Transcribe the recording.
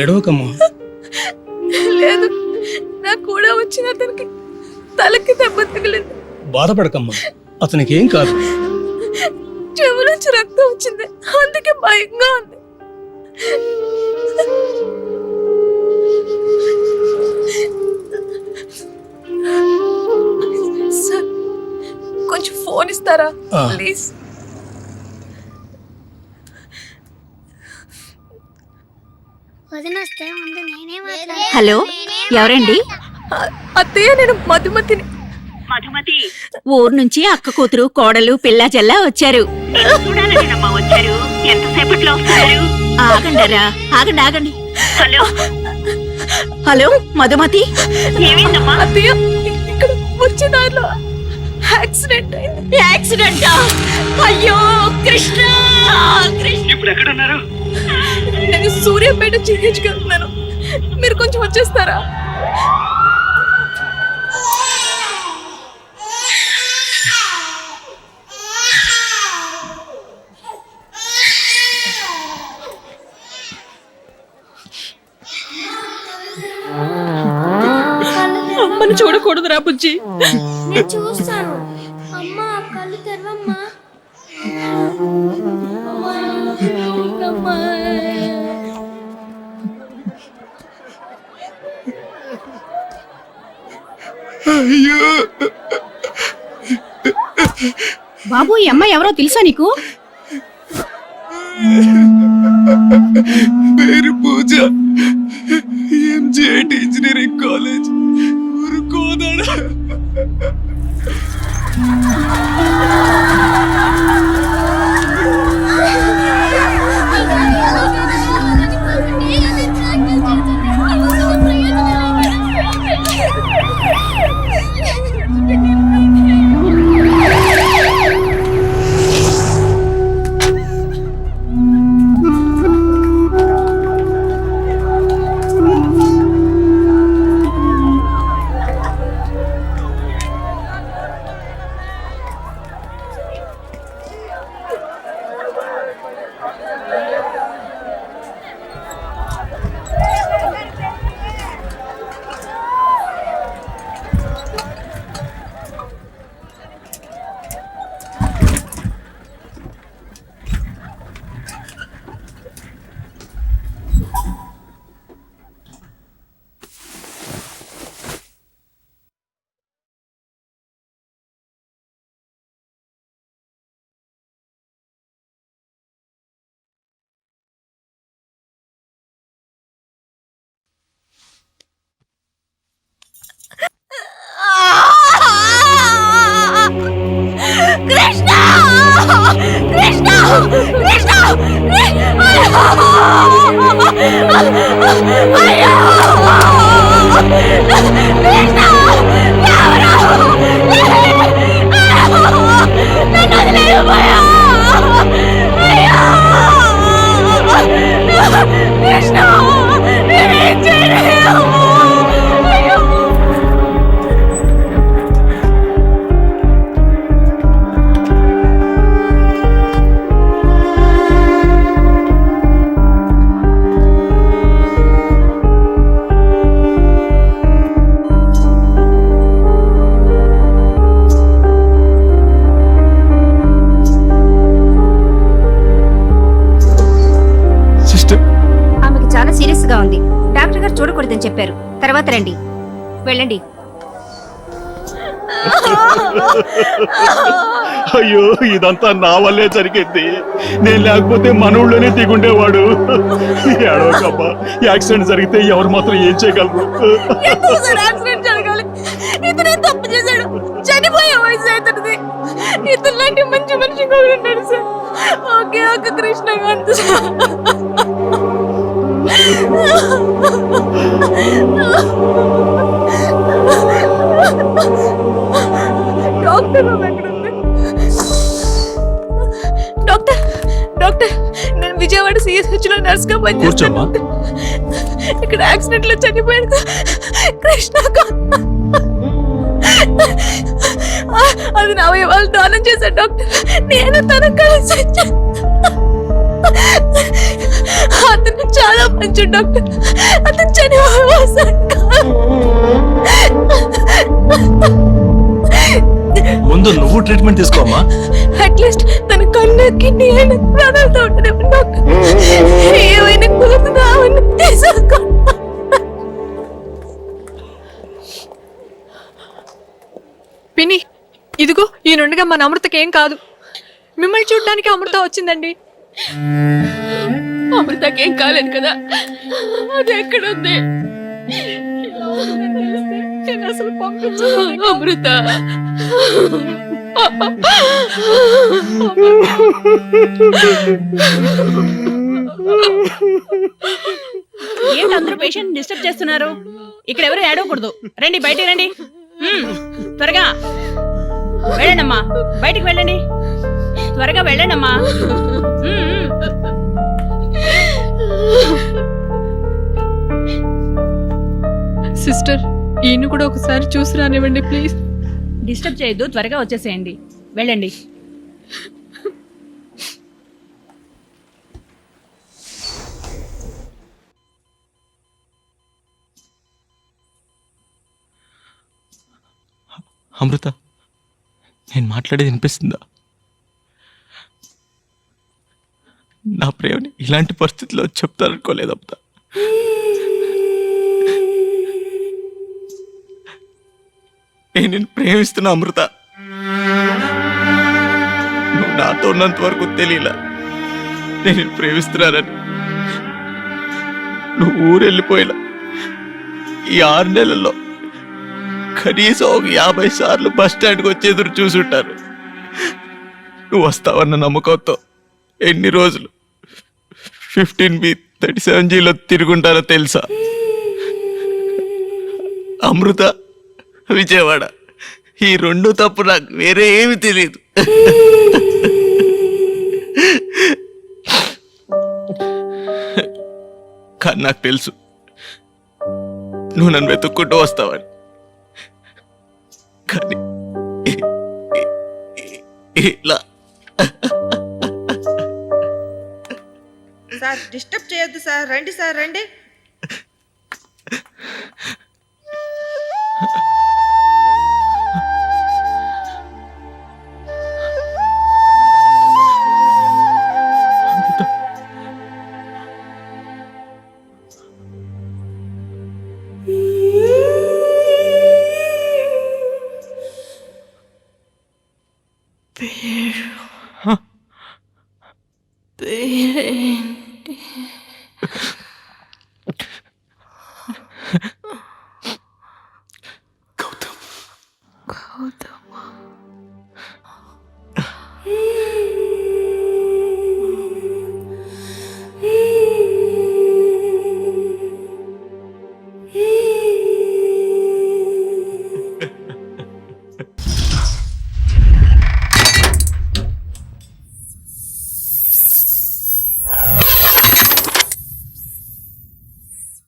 ఏడవకమ్మా. లేదు, నాకు కూడా వచ్చిన అతనికి తలకి దెబ్బ తగిలింది. బాధపడకమ్మా, అతనికి ఏం కాదు. చెవు నుంచి రక్తం వచ్చింది, అందుకే భయంగా ఉంది. సార్, కొంచెం ఫోన్ ఇస్తారా ప్లీజ్? హలో, ఎవరండి? అత్తయ్య, నేను మధుమతిని. మధుమతి, ఊరు నుంచి అక్క కూతురు కోడలు పిల్ల జల్లా వచ్చారు. ఎంతసేపట్లో వస్తారు? ఆగండరా, ఆగండి. హలో హలో మధుమతి, ఏమైందమ్మా? అత్తయ్య, ఇక్కడ వచ్చే దారిలో యాక్సిడెంట్ అయింది. యాక్సిడెంటా? అయ్యో కృష్ణ, ఇప్పుడు ఎక్కడ ఉన్నారు? నేను సూర్యాపేట జీహెచ్కి వెళ్తున్నాను, మీరు కొంచెం వచ్చేస్తారా? అమ్మని చూడకూడదురా బుజ్జి. నేను చూస్తాను. అమ్మా, కళ్ళు తెరవమ్మా. బాబు, ఈ అమ్మాయి ఎవరో తెలుసా నీకు? పేరు పూజ, ఎంజీఐటి ఇంజనీరింగ్ కాలేజ్, ఊరు కోదాడ. ఉంది. డాక్టర్ గారు చూడకూడదని చెప్పారు. తర్వాత రండి, వెళ్ళండి. అయ్యో, ఇదంతా నా వల్లే జరిగింది. నేను లేకపోతే మన ఊళ్ళోనే దిగుండేవాడు. ఏడవకబ్బా, యాక్సిడెంట్ జరిగితే ఎవరు మాత్రం ఏం చేయగలరు? యాక్సిడెంట్ జరగాలి, ఇతనే తప్పు చేశాడు, చనిపోయే వయసు అవుతుంది. ఇతరులాంటి మంచి మనిషి కూడా ఉన్నాడు సార్. ఓకే ఒక కృష్ణకాంత్ డాక్టర్ డాక్టర్ డాక్టర్, నేను విజయవాడ సిఎస్హెచ్ లో నర్స్ గా పనిచేస్తాను. ఇక్కడ యాక్సిడెంట్ లో చనిపోయాడు కృష్ణకాంత్. అది నా వాళ్ళు దానం చేశారు డాక్టర్. నేను తన కలిసి అతను చాలా మంచి డాక్టర్. అతను చనిపోయేవాడు కాదు. ముందు నువ్వు ట్రీట్మెంట్ తీసుకోమ్మా. అట్లీస్ట్ తన కన్ను కిడ్నీ అయిన ప్రాణాలతో ఉంటుందేమో డాక్టర్. ఏమైనా కుదురుతుందా అవన్నీ తీసుకో. పిన్ని, ఇదిగో ఈ నుండిగా మన అమృతకి ఏం కాదు. మిమ్మల్ని చూడ్డానికి అమృత వచ్చిందండి. అమృతకేం కాలేదు కదా, అది ఎక్కడుంది? నేను అసలు పంపించను. అమృత ఏంటి అందరూ పేషెంట్ డిస్టర్బ్ చేస్తున్నారు? ఇక్కడ ఎవరు ఏడవకూడదు. రండి, బయటికి రండి. త్వరగా వెళ్ళండమ్మా, బయటికి వెళ్ళండి. త్వరగా వెళ్ళండమ్మా. సిస్టర్, ఈయన కూడా ఒకసారి చూసి రానివ్వండి ప్లీజ్. డిస్టర్బ్ చేయొద్దు, త్వరగా వచ్చేసేయండి. వెళ్ళండి. అమృత, నేను మాట్లాడేది వినిపిస్తుందా? నా ప్రేమని ఇలాంటి పరిస్థితిలో చెప్తారనుకోలేదు అమృత. నేను నిన్ను ప్రేమిస్తున్నా అమృత. నువ్వు నాతో ఉన్నంత వరకు తెలియలా నేను నిన్ను ప్రేమిస్తున్నానని. నువ్వు ఊరెళ్ళిపోయినా ఈ 6 నెలల్లో కనీసం ఒక 50 సార్లు బస్ స్టాండ్కి వచ్చి ఎదురు చూసుంటారు. నువ్వు వస్తావన్న నమ్మకంతో ఎన్ని రోజులు 15B 37Gలో తిరుగుంటారో తెలుసా? అమృత, విజయవాడ, ఈ 2 తప్పు నాకు వేరే ఏమి తెలియదు. కానీ నాకు తెలుసు నువ్వు నన్ను వెతుక్కుంటూ వస్తావని. కానీ ఇలా సార్ డిస్టర్బ్ చేయొద్దు సార్. రండి సార్, రండి. పేరేంటి?